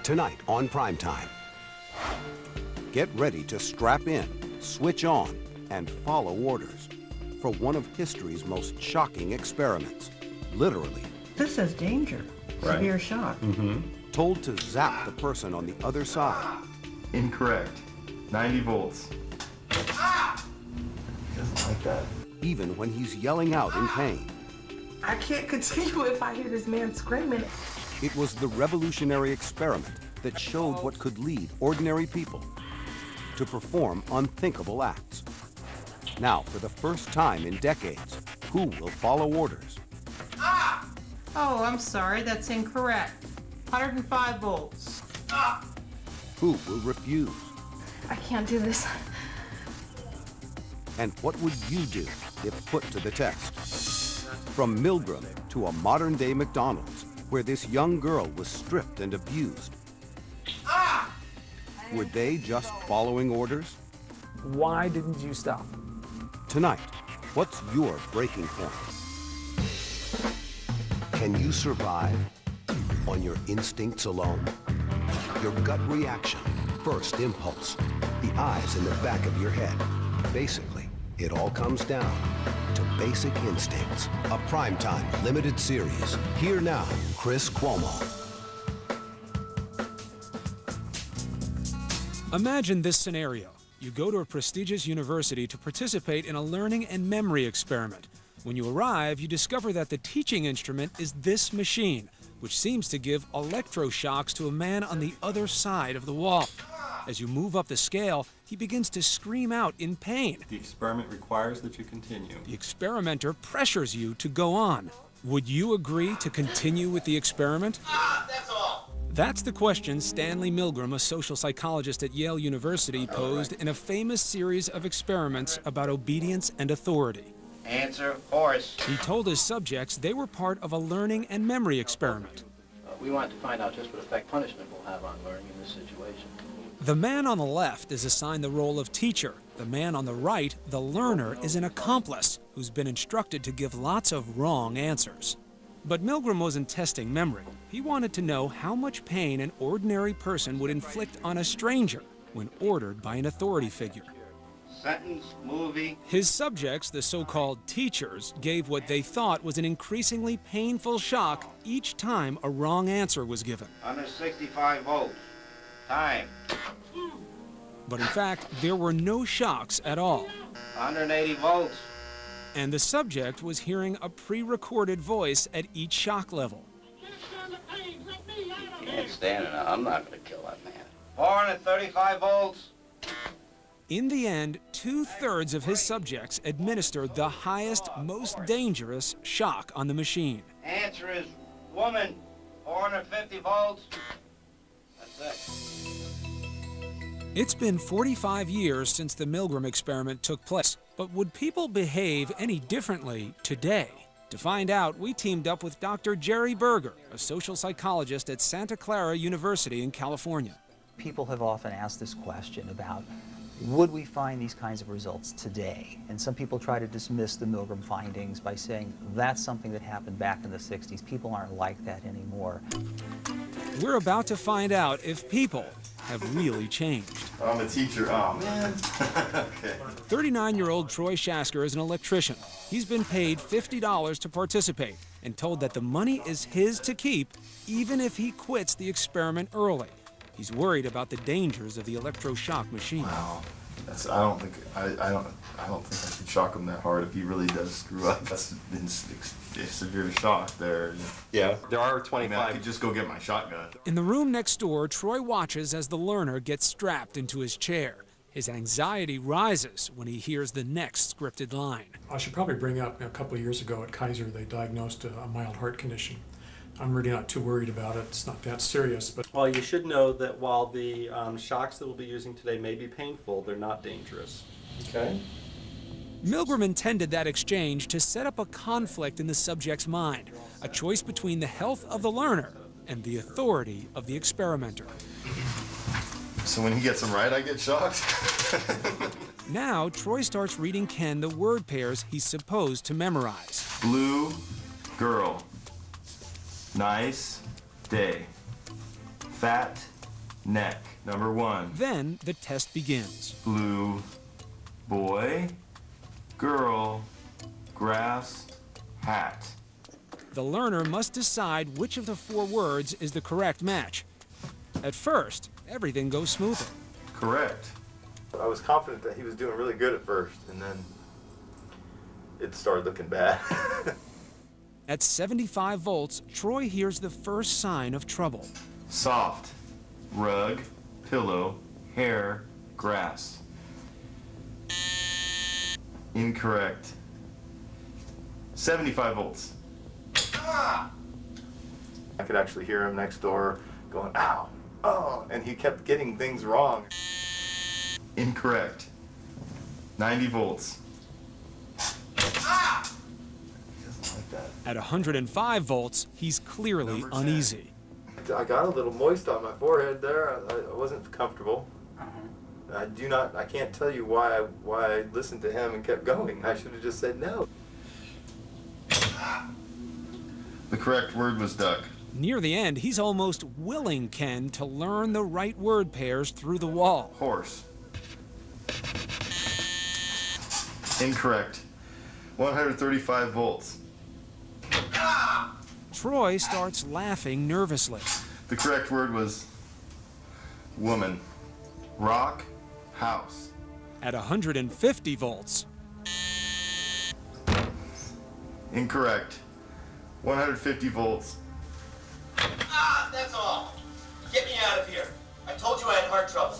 Tonight on Primetime. Get ready to strap in, switch on, and follow orders for one of history's most shocking experiments. Literally. This says danger, severe shock. Told to zap the person on the other side. Incorrect. 90 volts. He doesn't like that. Even when he's yelling out in pain. I can't continue if I hear this man screaming. It was the revolutionary experiment that showed what could lead ordinary people to perform unthinkable acts. Now, for the first time in decades, who will follow orders? Oh, I'm sorry, that's incorrect. 105 volts. Who will refuse? I can't do this. And what would you do if put to the test? From Milgram to a modern-day McDonald's, where this young girl was stripped and abused. Were they just following orders? Why didn't you stop? Tonight, what's your breaking point? Can you survive on your instincts alone? Your gut reaction, first impulse, the eyes in the back of your head. Basically, it all comes down to Basic Instincts, a primetime limited series. Here now, Chris Cuomo. Imagine this scenario. You go to a prestigious university to participate in a learning and memory experiment. When you arrive, you discover that the teaching instrument is this machine, which seems to give electroshocks to a man on the other side of the wall. As you move up the scale, he begins to scream out in pain. The experiment requires that you continue. The experimenter pressures you to go on. Would you agree to continue with the experiment? That's all. That's the question Stanley Milgram, a social psychologist at Yale University, posed in a famous series of experiments about obedience and authority. Answer, horse. He told his subjects they were part of a learning and memory experiment. We want to find out just what effect punishment will have on learning in this situation. The man on the left is assigned the role of teacher. The man on the right, the learner, is an accomplice who's been instructed to give lots of wrong answers. But Milgram wasn't testing memory. He wanted to know how much pain an ordinary person would inflict on a stranger when ordered by an authority figure. Sentence, movie. His subjects, the so-called teachers, gave what they thought was an increasingly painful shock each time a wrong answer was given. Under 65 volts. Time. But in fact, there were no shocks at all. 180 volts. And the subject was hearing a pre-recorded voice at each shock level. Can't stand it. I'm not going to kill that man. 435 volts. In the end, 2/3 of his subjects administered the highest, most dangerous shock on the machine. Answer is woman. 450 volts. That's it. It's been 45 years since the Milgram experiment took place, but would people behave any differently today? To find out, we teamed up with Dr. Jerry Berger, a social psychologist at Santa Clara University in California. People have often asked this question about, would we find these kinds of results today? And some people try to dismiss the Milgram findings by saying that's something that happened back in the 60s. People aren't like that anymore. We're about to find out if people have really changed. I'm a teacher. Oh, man. Okay. 39-year-old Troy Shasker is an electrician. He's been paid $50 to participate and told that the money is his to keep even if he quits the experiment early. He's worried about the dangers of the electroshock machine. Wow. I don't think I should shock him that hard if he really does screw up. That's been a severe shock there. Yeah, there are 25. I could just go get my shotgun. In the room next door, Troy watches as the learner gets strapped into his chair. His anxiety rises when he hears the next scripted line. I should probably bring up, a couple of years ago at Kaiser, they diagnosed a mild heart condition. I'm really not too worried about it. It's not that serious. But well, you should know that while the shocks that we'll be using today may be painful, they're not dangerous. Okay? Milgram intended that exchange to set up a conflict in the subject's mind, a choice between the health of the learner and the authority of the experimenter. So when he gets them right, I get shocked? Now, Troy starts reading Ken the word pairs he's supposed to memorize. Blue, girl. Nice, day. Fat, neck. Number 1. Then the test begins. Blue, boy, girl, grass, hat. The learner must decide which of the 4 words is the correct match. At first, everything goes smoothly. Correct. I was confident that he was doing really good at first, and then it started looking bad. At 75 volts, Troy hears the first sign of trouble. Soft, rug, pillow, hair, grass. Incorrect. 75 volts. I could actually hear him next door going, ow, oh, and he kept getting things wrong. Incorrect. 90 volts. He doesn't like that. At 105 volts, he's clearly uneasy. I got a little moist on my forehead there. I wasn't comfortable. I can't tell you why I listened to him and kept going. I should have just said no. The correct word was duck. Near the end, he's almost willing Ken to learn the right word pairs through the wall. Horse. Incorrect. 135 volts. Troy starts laughing nervously. The correct word was woman. Rock, house. At 150 volts, Incorrect. 150 volts. That's all. Get me out of here. I told you I had heart trouble.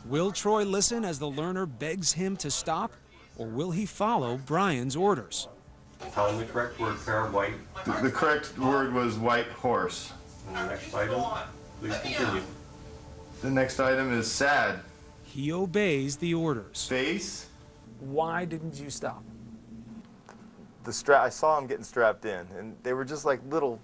will Troy listen as the learner begs him to stop, or will he follow Brian's orders? Tell him the correct word pair, white. The correct word was white horse. And the next item, please continue. The next item is sad. He obeys the orders. Face. Why didn't you stop? I saw him getting strapped in, and they were just like little.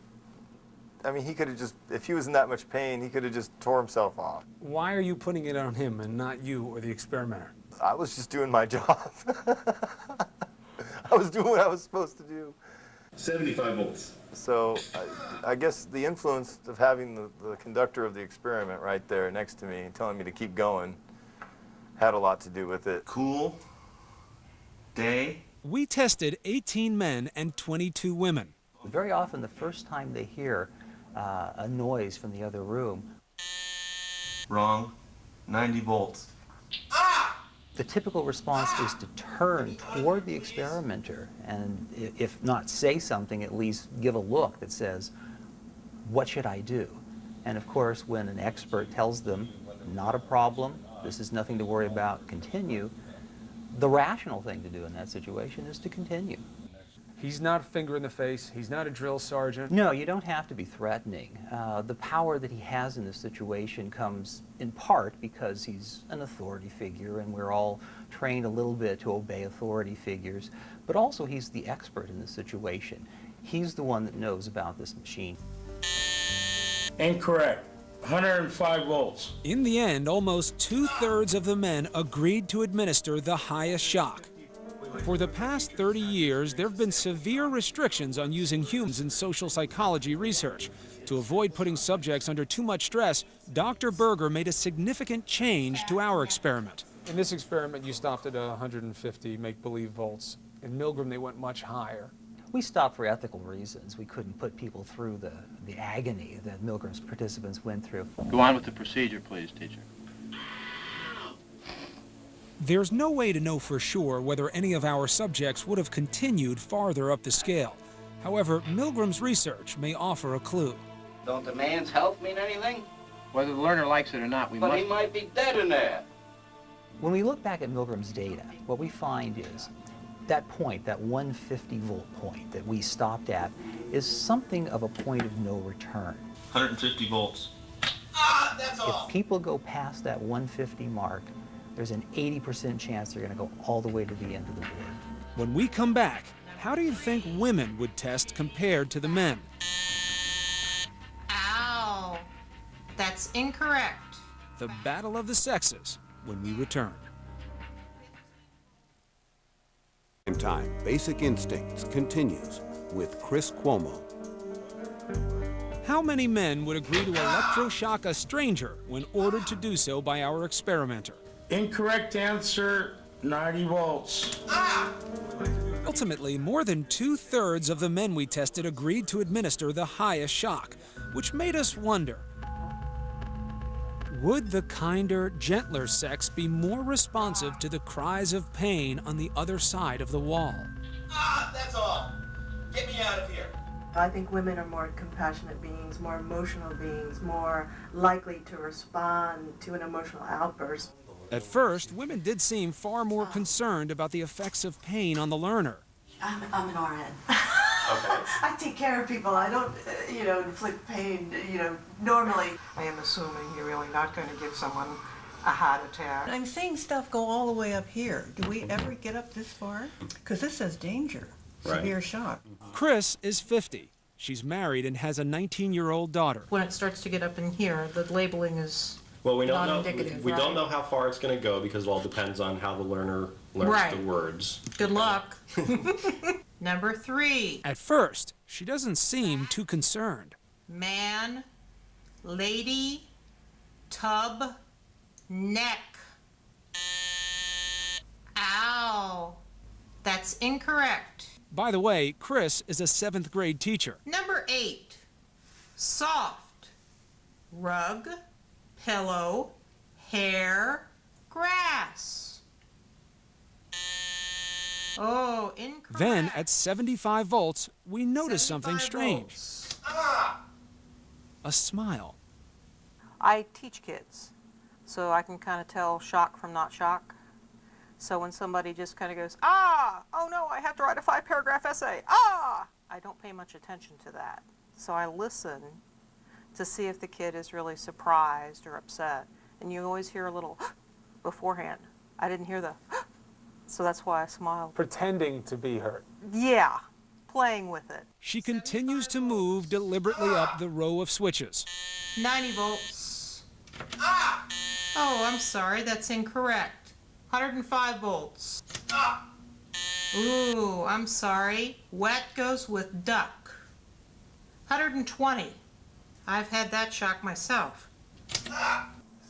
I mean, he could have just, if he was in that much pain, he could have just tore himself off. Why are you putting it on him and not you or the experimenter? I was just doing my job. I was doing what I was supposed to do. 75 volts. So I guess the influence of having the conductor of the experiment right there next to me and telling me to keep going had a lot to do with it. Cool day. We tested 18 men and 22 women. Very often the first time they hear a noise from the other room. Wrong. 90 volts. The typical response is to turn toward the experimenter and, if not say something, at least give a look that says, what should I do? And of course, when an expert tells them, not a problem, this is nothing to worry about, continue, the rational thing to do in that situation is to continue. He's not finger in the face. He's not a drill sergeant. No, you don't have to be threatening. The power that he has in this situation comes in part because he's an authority figure, and we're all trained a little bit to obey authority figures, but also he's the expert in this situation. He's the one that knows about this machine. Incorrect. 105 volts. In the end, almost 2/3 of the men agreed to administer the highest shock. For the past 30 years, there have been severe restrictions on using humans in social psychology research. To avoid putting subjects under too much stress, Dr. Berger made a significant change to our experiment. In this experiment, you stopped at 150 make-believe volts. In Milgram, they went much higher. We stopped for ethical reasons. We couldn't put people through the agony that Milgram's participants went through. Go on with the procedure, please, teacher. There's no way to know for sure whether any of our subjects would have continued farther up the scale. However, Milgram's research may offer a clue. Don't the man's health mean anything? Whether the learner likes it or not, But he might be dead in there. When we look back at Milgram's data, what we find is that point, that 150 volt point that we stopped at, is something of a point of no return. 150 volts. That's all. If people go past that 150 mark, there's an 80% chance they're going to go all the way to the end of the board. When we come back, how do you think women would test compared to the men? Ow. That's incorrect. The battle of the sexes when we return. Same time, Basic Instincts continues with Chris Cuomo. How many men would agree to electroshock a stranger when ordered to do so by our experimenter? Incorrect answer, 90 volts. Ultimately, more than 2/3 of the men we tested agreed to administer the highest shock, which made us wonder, would the kinder, gentler sex be more responsive to the cries of pain on the other side of the wall? That's all. Get me out of here. I think women are more compassionate beings, more emotional beings, more likely to respond to an emotional outburst. At first, women did seem far more concerned about the effects of pain on the learner. I'm an RN. I take care of people. I don't, inflict pain, normally. I am assuming you're really not going to give someone a heart attack. I'm seeing stuff go all the way up here. Do we ever get up this far? Because this says danger, severe shock. Chris is 50. She's married and has a 19-year-old daughter. When it starts to get up in here, the labeling is Well, we don't not know. indicative, We right? don't know how far it's going to go because it all depends on how the learner learns Right. the words. Good luck. Number 3. At first, she doesn't seem too concerned. Man, lady, tub, neck. Ow. That's incorrect. By the way, Chris is a 7th grade teacher. Number 8. Soft. Rug, pillow, hair, grass. Oh, incorrect. Then, at 75 volts, we notice something 75 strange. volts. A smile. I teach kids, so I can kind of tell shock from not shock. So when somebody just kind of goes, oh no, I have to write a 5-paragraph essay, I don't pay much attention to that. So I listen to see if the kid is really surprised or upset. And you always hear a little beforehand. I didn't hear the so that's why I smiled. Pretending to be hurt. Yeah, playing with it. She continues to move deliberately up the row of switches. 90 volts. Oh, I'm sorry, that's incorrect. 105 volts. Ooh, I'm sorry. Wet goes with duck. 120. I've had that shock myself.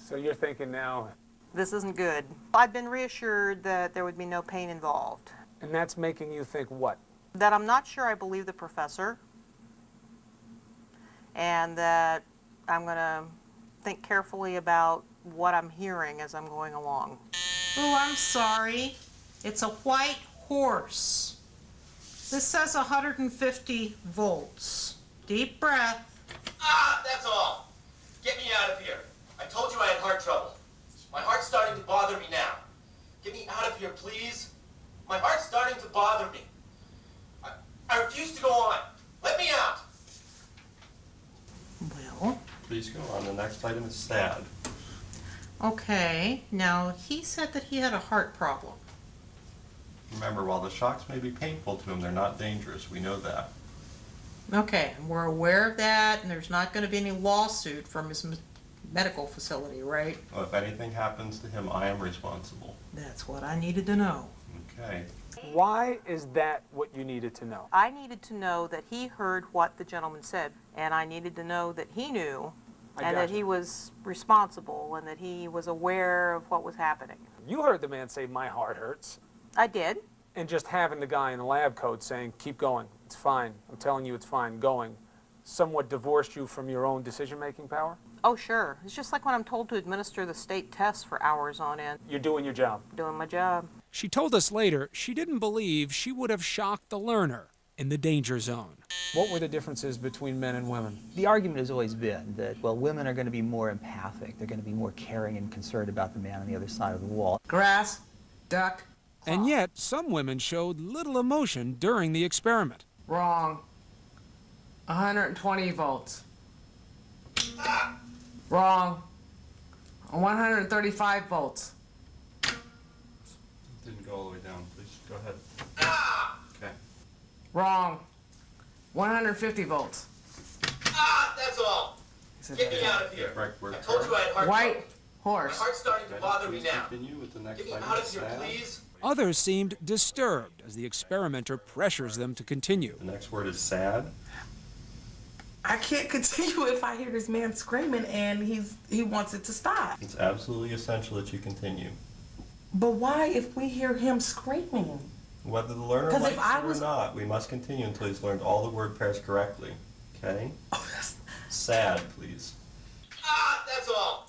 So you're thinking now, This isn't good. I've been reassured that there would be no pain involved. and that's making you think what? That I'm not sure I believe the professor, and that I'm going to think carefully about what I'm hearing as I'm going along. Oh, I'm sorry. It's a white horse. This says 150 volts. Deep breath. That's all. Get me out of here. I told you I had heart trouble. My heart's starting to bother me now. Get me out of here, please. My heart's starting to bother me. I refuse to go on. Let me out. Well, Please go on. The next item is sad. okay. Now, he said that he had a heart problem. Remember, while the shocks may be painful to him, they're not dangerous. We know that. Okay, we're aware of that, and there's not going to be any lawsuit from his medical facility, right? Well, if anything happens to him, I am responsible. That's what I needed to know. Okay. Why is that what you needed to know? I needed to know that he heard what the gentleman said, and I needed to know that he knew, and that gotcha. he was responsible, and that he was aware of what was happening. You heard the man say, "My heart hurts." I did. And just having the guy in the lab coat saying, "Keep going, it's fine, I'm telling you it's fine, going," somewhat divorced you from your own decision-making power? Oh, sure. It's just like when I'm told to administer the state tests for hours on end. You're doing your job. Doing my job. She told us later she didn't believe she would have shocked the learner in the danger zone. What were the differences between men and women? The argument has always been that, well, women are going to be more empathic. They're going to be more caring and concerned about the man on the other side of the wall. Grass, duck. And yet, some women showed little emotion during the experiment. Wrong. 120 volts. Wrong. 135 volts. Didn't go all the way down. Please go ahead. Okay. Wrong. 150 volts. That's all. Get me out of here. Right, I told you I had heart White trouble. horse. My heart's starting to bother me Please now. continue with the next Get me item. out of here, Sad. please. Others seemed disturbed as the experimenter pressures them to continue. The next word is sad. I can't continue if I hear this man screaming and he wants it to stop. It's absolutely essential that you continue. But why if we hear him screaming? Whether the learner 'Cause likes if I it or was- not, we must continue until he's learned all the word pairs correctly. Okay? Oh, that's... Sad, please. Ah, that's all.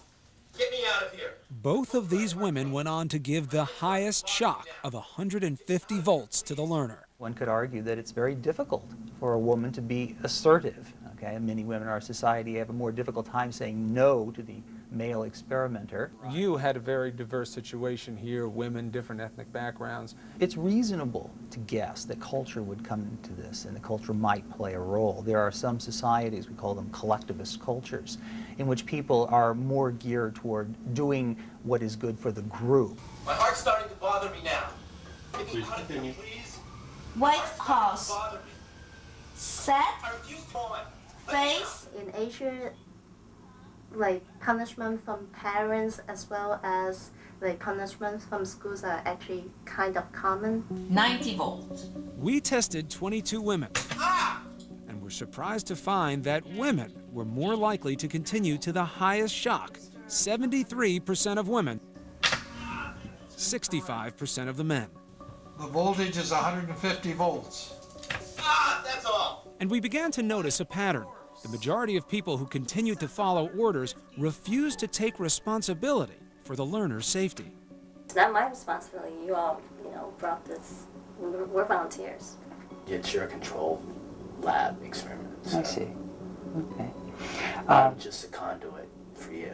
Get me out of here. Both of these women went on to give the highest shock of 150 volts to the learner. One could argue that it's very difficult for a woman to be assertive. Okay? Many women in our society have a more difficult time saying no to the male experimenter. You had a very diverse situation here, women, different ethnic backgrounds. It's reasonable to guess that culture would come into this and the culture might play a role. There are some societies, we call them collectivist cultures, in which people are more geared toward doing what is good for the group. My heart's starting to bother me now. Get me out of here, please. White House. Bother me. Set. I refuse to go on. Face. In Asia, like punishment from parents as well as like punishment from schools are actually kind of common. 90 volts. We tested 22 women and were surprised to find that women were more likely to continue to the highest shock. 73% of women, 65% of the men. The voltage is 150 volts. Ah, that's all. And we began to notice a pattern. The majority of people who continued to follow orders refused to take responsibility for the learner's safety. It's not my responsibility. You all, brought this. We're volunteers. It's your control lab experiment. So I see. Okay. I'm just a conduit for you.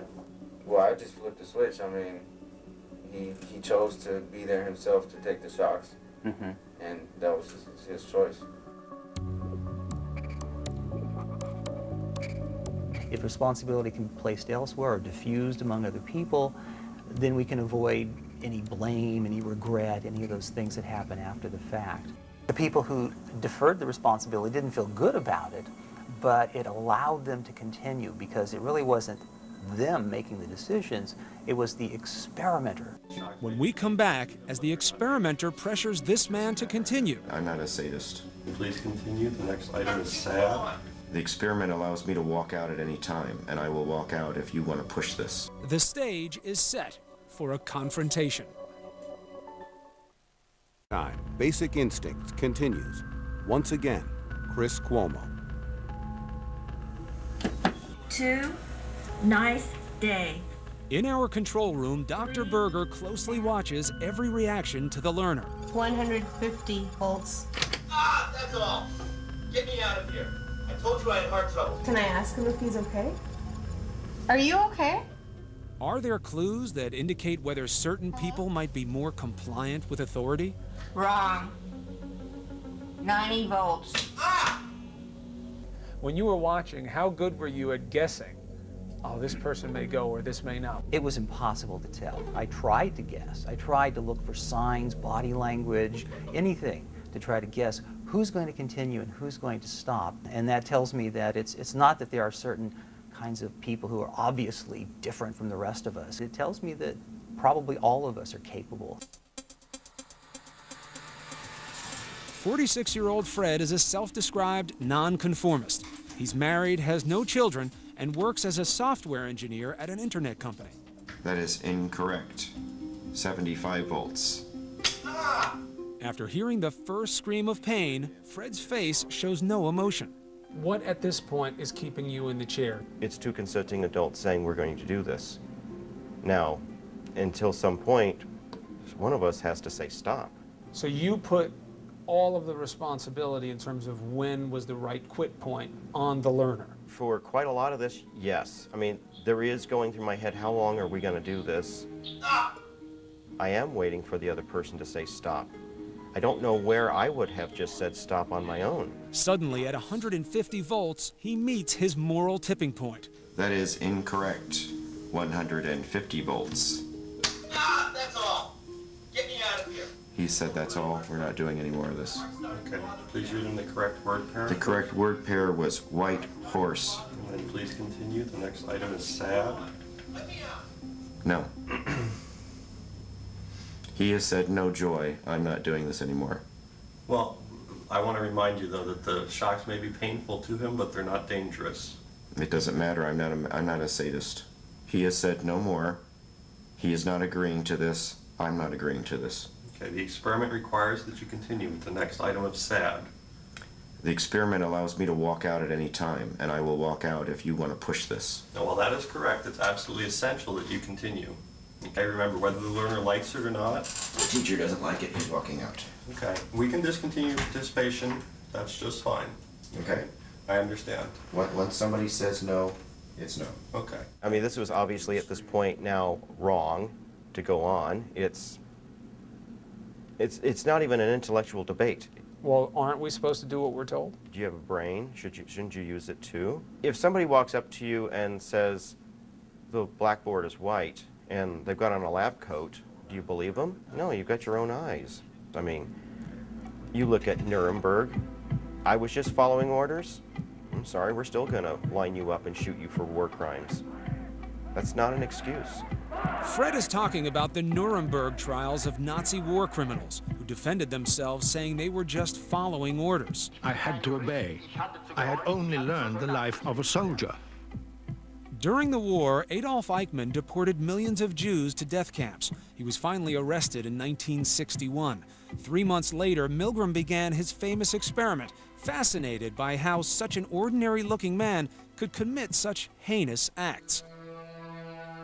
Well, I just flipped the switch. I mean, he chose to be there himself to take the shocks, and that was his choice. If responsibility can be placed elsewhere or diffused among other people, then we can avoid any blame, any regret, any of those things that happen after the fact. The people who deferred the responsibility didn't feel good about it, but it allowed them to continue because it really wasn't them making the decisions, it was the experimenter. When we come back, as the experimenter pressures this man to continue. I'm not a sadist. Please continue. The next item is sad. The experiment allows me to walk out at any time, and I will walk out if you want to push this. The stage is set for a confrontation. Time. Basic Instincts continues. Once again, Chris Cuomo. 2, nice day. In our control room, Dr. Berger closely watches every reaction to the learner. 150 volts. Ah, that's all. Get me out of here. I told you I had heart trouble. Can I ask him if he's okay? Are you okay? Are there clues that indicate whether certain people might be more compliant with authority? Wrong. 90 volts. When you were watching, how good were you at guessing, oh, this person may go or this may not? It was impossible to tell. I tried to guess. I tried to look for signs, body language, anything to try to guess who's going to continue and who's going to stop. And that tells me that it's not that there are certain kinds of people who are obviously different from the rest of us. It tells me that probably all of us are capable. 46-year-old Fred is a self-described nonconformist. He's married, has no children, and works as a software engineer at an internet company. That is incorrect. 75 volts. After hearing the first scream of pain, Fred's face shows no emotion. What at this point is keeping you in the chair? It's two consenting adults saying we're going to do this. Now, until some point, one of us has to say stop. So you put all of the responsibility in terms of when was the right quit point on the learner. For quite a lot of this, yes. I mean, there is going through my head, how long are we going to do this? I am waiting for the other person to say stop. I don't know where I would have just said stop on my own. Suddenly, at 150 volts, he meets his moral tipping point. That is incorrect. 150 volts. That's all. Get me out of here. He said that's all. We're not doing any more of this. Okay. Please read in the correct word pair. The correct word pair was white horse. And then please continue. The next item is sad. No. He has said no joy. I'm not doing this anymore. Well, I want to remind you, though, that the shocks may be painful to him, but they're not dangerous. It doesn't matter. I'm not a sadist. He has said no more. He is not agreeing to this. I'm not agreeing to this. Okay, the experiment requires that you continue with the next item of SAD. The experiment allows me to walk out at any time, and I will walk out if you want to push this. No, well, that is correct. It's absolutely essential that you continue. Okay, remember, whether the learner likes it or not. The teacher doesn't like it. He's walking out. Okay, we can discontinue participation. That's just fine. Okay. I understand. Once somebody says no, it's no. Okay. I mean, this was obviously at this point now wrong to go on. It's not even an intellectual debate. Well, aren't we supposed to do what we're told? Do you have a brain? Shouldn't you use it too? If somebody walks up to you and says the blackboard is white and they've got on a lab coat, do you believe them? No, you've got your own eyes. I mean, you look at Nuremberg. I was just following orders. I'm sorry, we're still gonna line you up and shoot you for war crimes. That's not an excuse. Fred is talking about the Nuremberg trials of Nazi war criminals who defended themselves, saying they were just following orders. I had to obey. I had only learned the life of a soldier. During the war, Adolf Eichmann deported millions of Jews to death camps. He was finally arrested in 1961. 3 months later, Milgram began his famous experiment, fascinated by how such an ordinary-looking man could commit such heinous acts.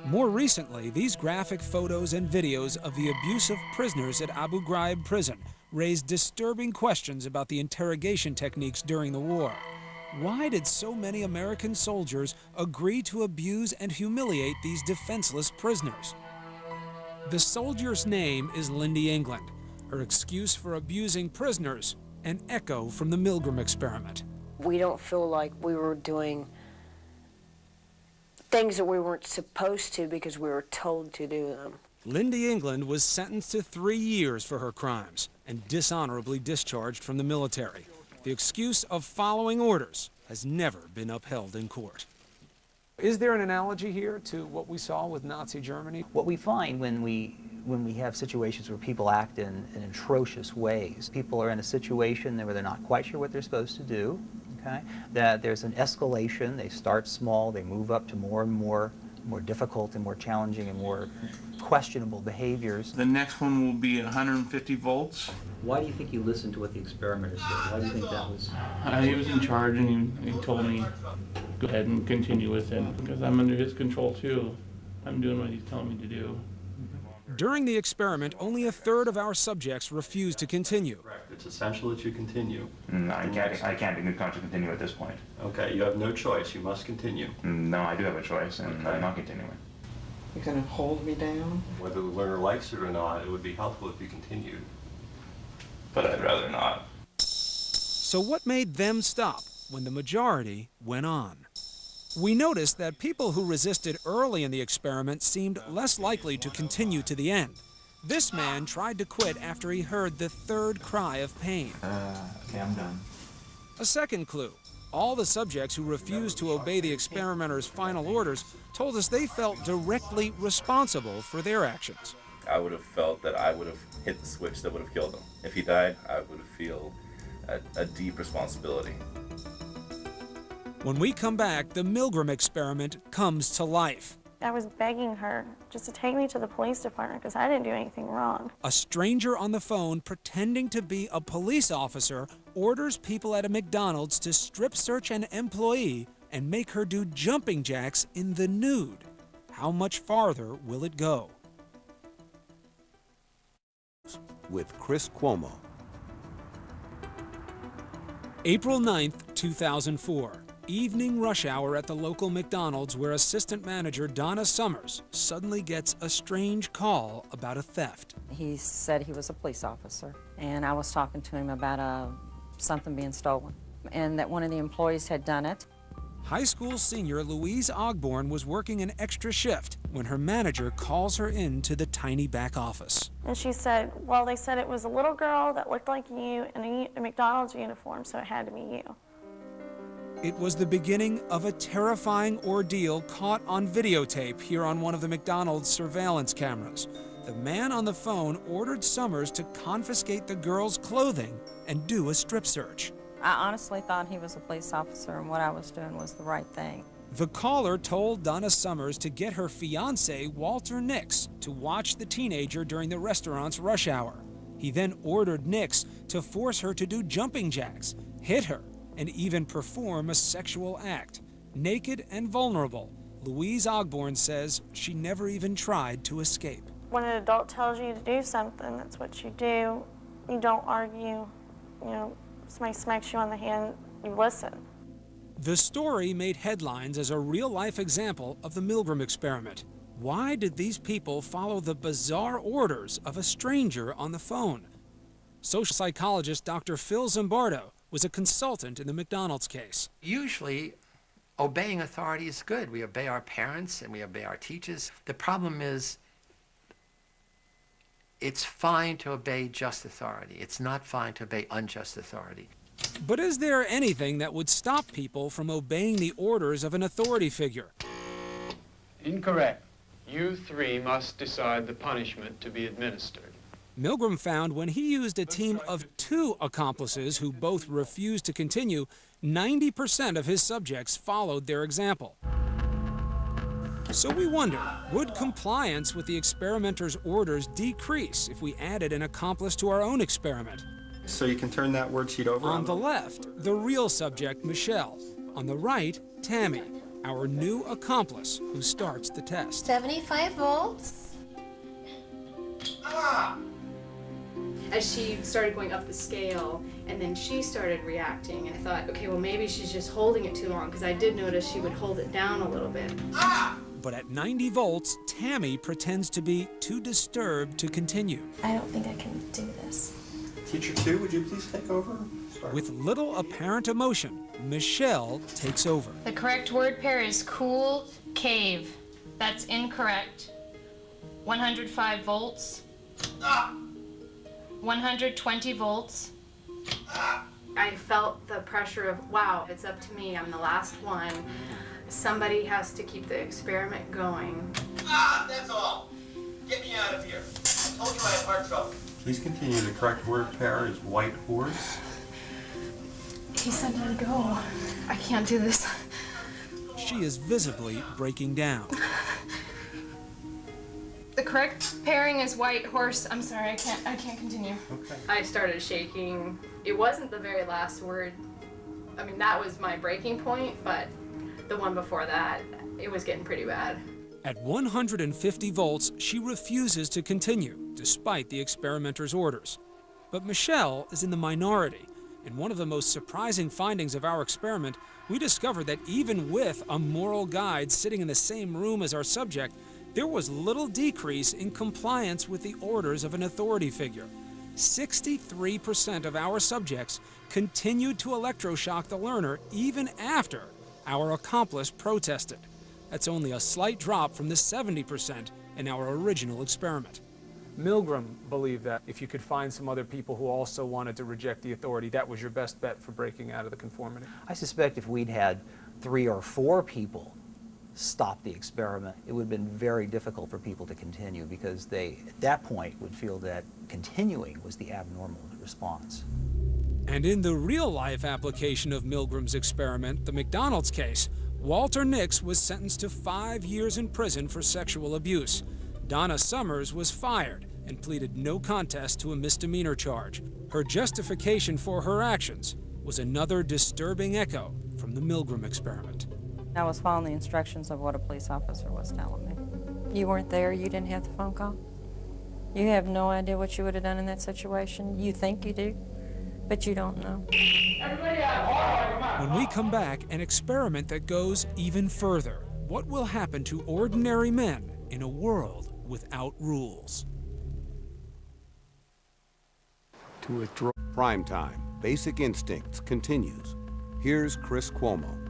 More recently, these graphic photos and videos of the abuse of prisoners at Abu Ghraib prison raised disturbing questions about the interrogation techniques during the war. Why did so many American soldiers agree to abuse and humiliate these defenseless prisoners? The soldier's name is Lindy England. Her excuse for abusing prisoners, an echo from the Milgram Experiment. We don't feel like we were doing things that we weren't supposed to because we were told to do them. Lindy England was sentenced to 3 years for her crimes and dishonorably discharged from the military. The excuse of following orders has never been upheld in court. Is there an analogy here to what we saw with Nazi Germany? What we find when we have situations where people act in atrocious ways, people are in a situation where they're not quite sure what they're supposed to do, okay? That there's an escalation, they start small, they move up to more and more difficult and more challenging and more questionable behaviors. The next one will be 150 volts. Why do you think you listened to what the experimenters did? Why do you think that was? He was in charge and he told me, go ahead and continue with it because I'm under his control too. I'm doing what he's telling me to do. During the experiment, only 1/3 of our subjects refused to continue. It's essential that you continue. I can't in good conscience continue at this point. Okay, you have no choice. You must continue. No, I do have a choice, and I'm not continuing. You're going to hold me down? Whether the learner likes it or not, it would be helpful if you continued. But I'd rather not. So what made them stop when the majority went on? We noticed that people who resisted early in the experiment seemed less likely to continue to the end. This man tried to quit after he heard the 3rd cry of pain. Okay, I'm done. A second clue. All the subjects who refused to obey the experimenter's final orders told us they felt directly responsible for their actions. I would have felt that I would have hit the switch that would have killed him. If he died, I would feel a deep responsibility. When we come back, the Milgram Experiment comes to life. I was begging her just to take me to the police department because I didn't do anything wrong. A stranger on the phone pretending to be a police officer orders people at a McDonald's to strip search an employee and make her do jumping jacks in the nude. How much farther will it go? With Chris Cuomo. April 9th, 2004. Evening rush hour at the local McDonald's where assistant manager Donna Summers suddenly gets a strange call about a theft. He said he was a police officer, and I was talking to him about something being stolen, and that one of the employees had done it. High school senior Louise Ogborn was working an extra shift when her manager calls her into the tiny back office. And she said, well, they said it was a little girl that looked like you in a McDonald's uniform, so it had to be you. It was the beginning of a terrifying ordeal caught on videotape here on one of the McDonald's surveillance cameras. the man on the phone ordered Summers to confiscate the girl's clothing and do a strip search. I honestly thought he was a police officer and what I was doing was the right thing. The caller told Donna Summers to get her fiancé, Walter Nix, to watch the teenager during the restaurant's rush hour. He then ordered Nix to force her to do jumping jacks, hit her, and even perform a sexual act. Naked and vulnerable, Louise Ogborn says she never even tried to escape. When an adult tells you to do something, that's what you do. You don't argue. You know, somebody smacks you on the hand, you listen. The story made headlines as a real-life example of the Milgram Experiment. Why did these people follow the bizarre orders of a stranger on the phone? Social psychologist Dr. Phil Zimbardo was a consultant in the McDonald's case. Usually, obeying authority is good. We obey our parents and we obey our teachers. The problem is, it's fine to obey just authority. It's not fine to obey unjust authority. But is there anything that would stop people from obeying the orders of an authority figure? Incorrect. You three must decide the punishment to be administered. Milgram found when he used a team of 2 accomplices who both refused to continue, 90% of his subjects followed their example. So we wonder, would compliance with the experimenter's orders decrease if we added an accomplice to our own experiment? So you can turn that worksheet over. On the left, the real subject, Michelle. On the right, Tammy, our new accomplice who starts the test. 75 volts. As she started going up the scale, and then she started reacting, and I thought, okay, well maybe she's just holding it too long, because I did notice she would hold it down a little bit. But at 90 volts, Tammy pretends to be too disturbed to continue. I don't think I can do this. Teacher 2, would you please take over? Sorry. With little apparent emotion, Michelle takes over. The correct word pair is cool cave. That's incorrect. 105 volts. 120 volts. I felt the pressure of, wow, it's up to me. I'm the last one. Somebody has to keep the experiment going. That's all. Get me out of here. I told you I had heart trouble. Please continue. The correct word pair is white horse. He said to go. I can't do this. She is visibly breaking down. The correct pairing is white horse. I'm sorry, I can't continue. Okay. I started shaking. It wasn't the very last word. I mean, that was my breaking point, but the one before that, it was getting pretty bad. At 150 volts, she refuses to continue, despite the experimenter's orders. But Michelle is in the minority. In one of the most surprising findings of our experiment, we discovered that even with a moral guide sitting in the same room as our subject, there was little decrease in compliance with the orders of an authority figure. 63% of our subjects continued to electroshock the learner even after our accomplice protested. That's only a slight drop from the 70% in our original experiment. Milgram believed that if you could find some other people who also wanted to reject the authority, that was your best bet for breaking out of the conformity. I suspect if we'd had 3 or 4 people stop the experiment, it would have been very difficult for people to continue because they, at that point, would feel that continuing was the abnormal response. And in the real-life application of Milgram's experiment, the McDonald's case, Walter Nix was sentenced to 5 years in prison for sexual abuse. Donna Summers was fired and pleaded no contest to a misdemeanor charge. Her justification for her actions was another disturbing echo from the Milgram experiment. I was following the instructions of what a police officer was telling me. You weren't there, you didn't have the phone call. You have no idea what you would have done in that situation. You think you do, but you don't know. When we come back, an experiment that goes even further. What will happen to ordinary men in a world without rules? To withdraw. Primetime, Basic Instincts continues. Here's Chris Cuomo.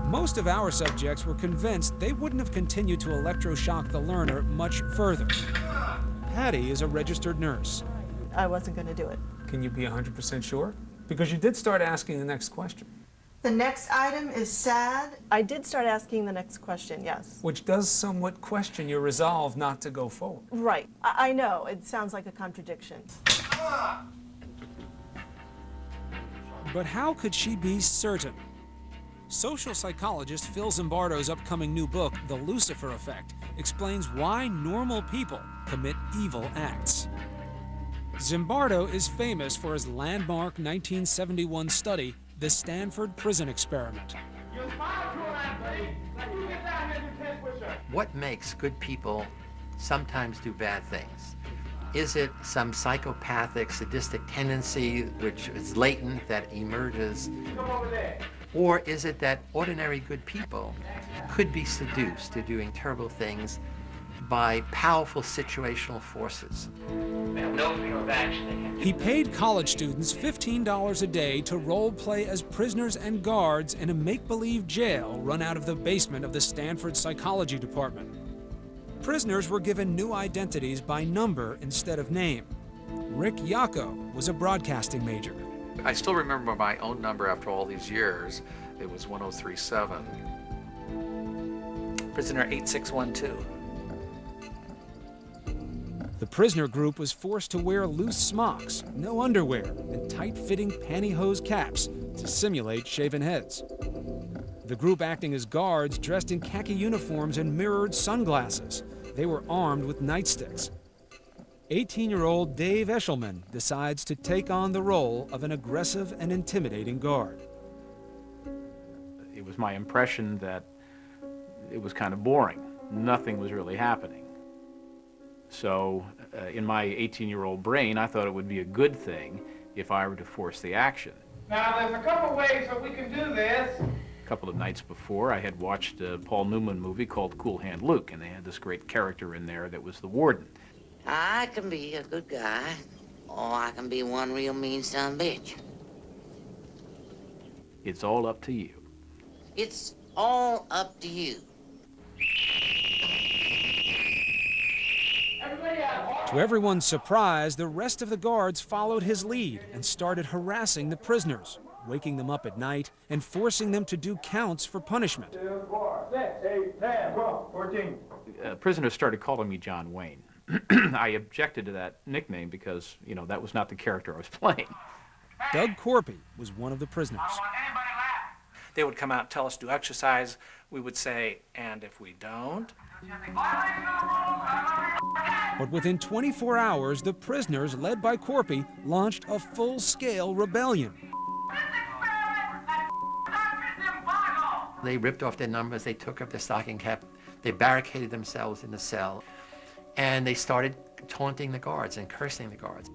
Most of our subjects were convinced they wouldn't have continued to electroshock the learner much further. Patty is a registered nurse. I wasn't going to do it. Can you be 100% sure? Because you did start asking the next question. The next item is sad. I did start asking the next question, yes. Which does somewhat question your resolve not to go forward. Right. I know, it sounds like a contradiction. But how could she be certain? Social psychologist Phil Zimbardo's upcoming new book, The Lucifer Effect, explains why normal people commit evil acts. Zimbardo is famous for his landmark 1971 study, The Stanford Prison Experiment. What makes good people sometimes do bad things? Is it some psychopathic, sadistic tendency which is latent that emerges? Or is it that ordinary good people could be seduced to doing terrible things by powerful situational forces? He paid college students $15 a day to role play as prisoners and guards in a make-believe jail run out of the basement of the Stanford Psychology Department. Prisoners were given new identities by number instead of name. Rick Yacco was a broadcasting major. I still remember my own number after all these years. It was 1037. Prisoner 8612. The prisoner group was forced to wear loose smocks, no underwear, and tight-fitting pantyhose caps to simulate shaven heads. The group acting as guards dressed in khaki uniforms and mirrored sunglasses. They were armed with nightsticks. 18-year-old Dave Eshelman decides to take on the role of an aggressive and intimidating guard. It was my impression that it was kind of boring. Nothing was really happening. So in my 18-year-old brain, I thought it would be a good thing if I were to force the action. Now, there's a couple ways that we can do this. A couple of nights before, I had watched a Paul Newman movie called Cool Hand Luke, and they had this great character in there that was the warden. I can be a good guy, or I can be one real mean son of a bitch. It's all up to you. It's all up to you. To everyone's surprise, the rest of the guards followed his lead and started harassing the prisoners, waking them up at night and forcing them to do counts for punishment. 2, 4, 6, 8, 10, 12, 14. Prisoners started calling me John Wayne. I objected to that nickname because, you know, that was not the character I was playing. Doug Corpy was one of the prisoners. They would come out and tell us to exercise. We would say, and if we don't? But within 24 hours, the prisoners, led by Corpy, launched a full-scale rebellion. They ripped off their numbers, they took up their stocking cap, they barricaded themselves in the cell, and they started taunting the guards and cursing the guards.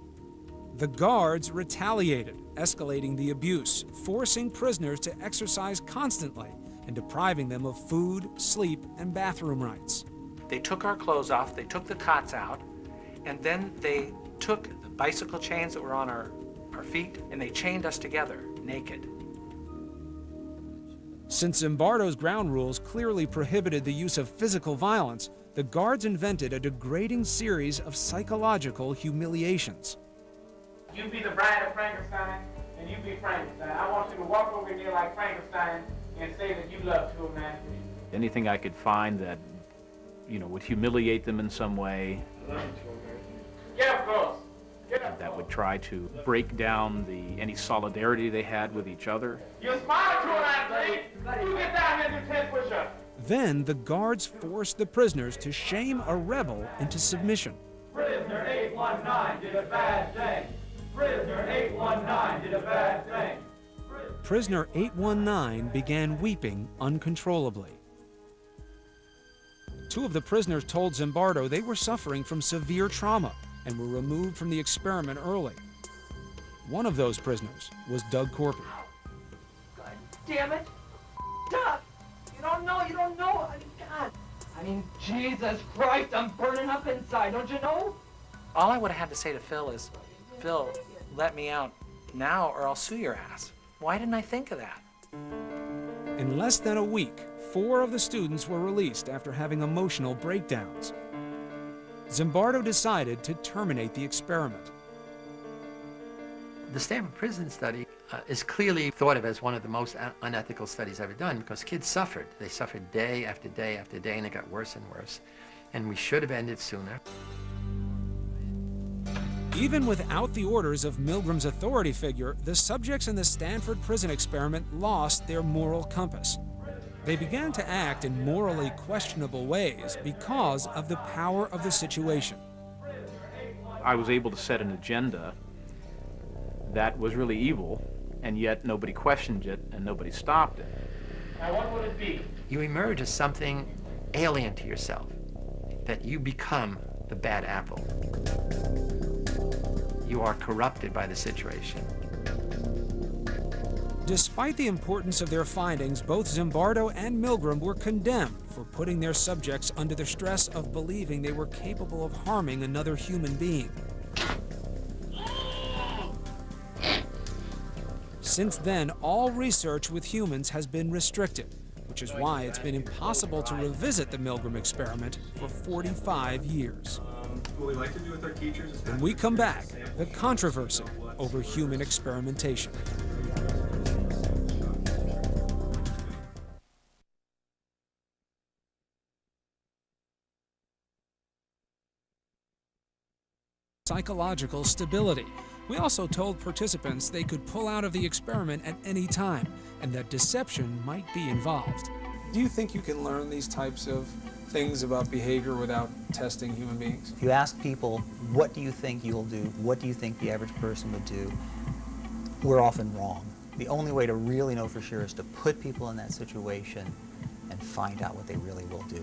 The guards retaliated, escalating the abuse, forcing prisoners to exercise constantly and depriving them of food, sleep, and bathroom rights. They took our clothes off, they took the cots out, and then they took the bicycle chains that were on our feet, and they chained us together, naked. Since Zimbardo's ground rules clearly prohibited the use of physical violence, the guards invented a degrading series of psychological humiliations. You be the bride of Frankenstein, and you be Frankenstein. I want you to walk over here like Frankenstein and say that you love to a man. Anything I could find that, you know, would humiliate them in some way. Get up close. That would try to break down any solidarity they had with each other. You smile to an athlete. You get down here and do 10 push-ups. Then the guards forced the prisoners to shame a rebel into submission. Prisoner 819 did a bad thing. Prisoner 819 did a bad thing. Prisoner 819 began weeping uncontrollably. Two of the prisoners told Zimbardo they were suffering from severe trauma and were removed from the experiment early. One of those prisoners was Doug Corpy. God damn it. Stop. You don't know. God. I mean, Jesus Christ, I'm burning up inside, don't you know? All I would have had to say to Phil is, Phil, let me out now or I'll sue your ass. Why didn't I think of that? In less than a week, 4 of the students were released after having emotional breakdowns. Zimbardo decided to terminate the experiment. The Stanford Prison study is clearly thought of as one of the most unethical studies ever done because kids suffered. They suffered day after day after day, and it got worse and worse. And we should have ended sooner. Even without the orders of Milgram's authority figure, the subjects in the Stanford Prison Experiment lost their moral compass. They began to act in morally questionable ways because of the power of the situation. I was able to set an agenda that was really evil, and yet nobody questioned it and nobody stopped it. Now what would it be? You emerge as something alien to yourself, that you become the bad apple. You are corrupted by the situation. Despite the importance of their findings, both Zimbardo and Milgram were condemned for putting their subjects under the stress of believing they were capable of harming another human being. Since then, all research with humans has been restricted, which is why it's been impossible to revisit the Milgram experiment for 45 years. What we like to do with our teachers is... When we come back, the controversy over human experimentation. Psychological stability. We also told participants they could pull out of the experiment at any time, and that deception might be involved. Do you think you can learn these types of things about behavior without testing human beings? If you ask people, what do you think you'll do? What do you think the average person would do? We're often wrong. The only way to really know for sure is to put people in that situation and find out what they really will do.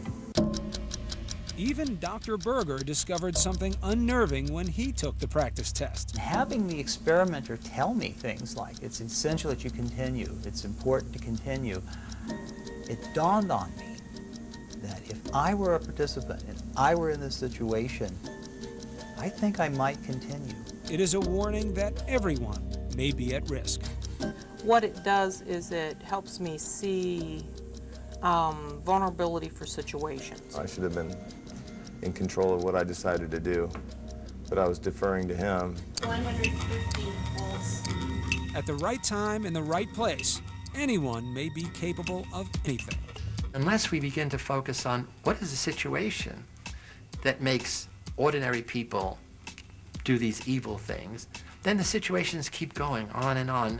Even Dr. Berger discovered something unnerving when he took the practice test. Having the experimenter tell me things like, it's essential that you continue, it's important to continue, it dawned on me that if I were a participant and I were in this situation, I think I might continue. It is a warning that everyone may be at risk. What it does is it helps me see vulnerability for situations. I should have been in control of what I decided to do, but I was deferring to him. 150 volts. At the right time in the right place, anyone may be capable of anything. Unless we begin to focus on what is the situation that makes ordinary people do these evil things, then the situations keep going on and on.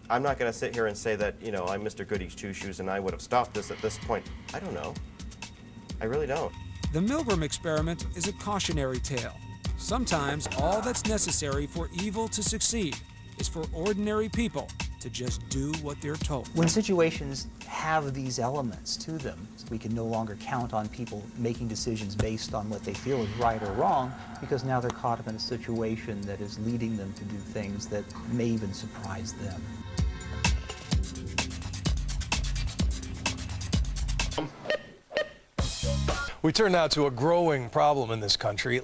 I'm not going to sit here and say that, you know, I'm Mr. Goody's Two-Shoes and I would have stopped this at this point. I don't know. I really don't. The Milgram experiment is a cautionary tale. Sometimes all that's necessary for evil to succeed is for ordinary people to just do what they're told. When situations have these elements to them, we can no longer count on people making decisions based on what they feel is right or wrong, because now they're caught up in a situation that is leading them to do things that may even surprise them. We turn now to a growing problem in this country.